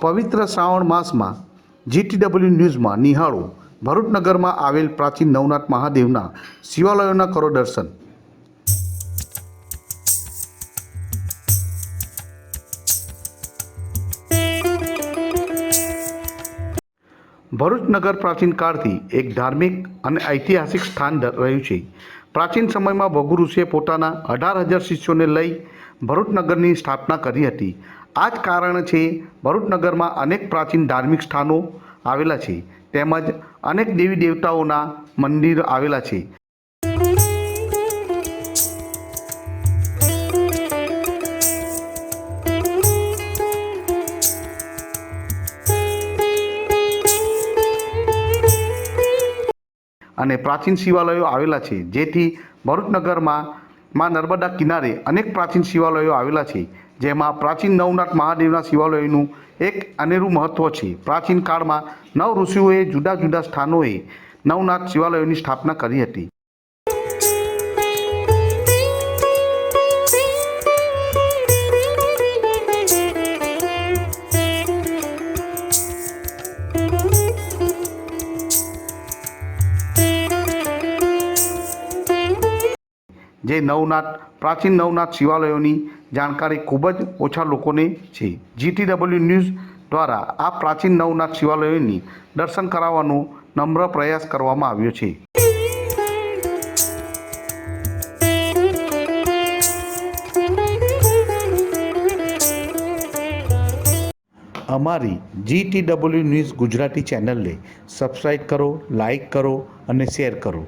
પવિત્ર શ્રાવણ માસમાં જીટીડબલ્યુ ન્યૂઝમાં નિહાળો ભરૂચ નગરમાં આવેલ પ્રાચીન નવનાથ મહાદેવના શિવાલયોના કરો દર્શન। ભરૂચ નગર પ્રાચીન કાળથી એક ધાર્મિક અને ઐતિહાસિક સ્થાન રહ્યું છે। પ્રાચીન સમયમાં ભૃગુ ઋષિએ પોતાના 18,000 શિષ્યોને લઈ ભરૂચ નગરની સ્થાપના કરી હતી। આ જ કારણ છે ભરૂચ નગરમાં અનેક પ્રાચીન ધાર્મિક સ્થાનો આવેલા છે તેમજ અનેક દેવી દેવતાઓના મંદિર આવેલા છે। અને પ્રાચીન શિવાલયો આવેલા છે, જેથી ભરૂચ નગરમાં નર્મદા કિનારે અનેક પ્રાચીન શિવાલયો આવેલા છે, જેમાં પ્રાચીન નવનાથ મહાદેવના શિવાલયોનું એક અનેરું મહત્ત્વ છે। પ્રાચીન કાળમાં નવ ઋષિઓએ જુદા જુદા સ્થાનોએ નવનાથ શિવાલયોની સ્થાપના કરી હતી। જે પ્રાચીન નવનાથ શિવાલયોની જાણકારી ખૂબ જ ઓછા લોકોને છે। જીટીડબલ્યુ ન્યૂઝ દ્વારા આ પ્રાચીન નવનાથ શિવાલયોની દર્શન કરાવવાનો નમ્ર પ્રયાસ કરવામાં આવ્યો છે। અમારી જીટીડબલ્યુ ન્યૂઝ ગુજરાતી ચેનલને સબસ્ક્રાઈબ કરો, લાઈક કરો અને શેર કરો।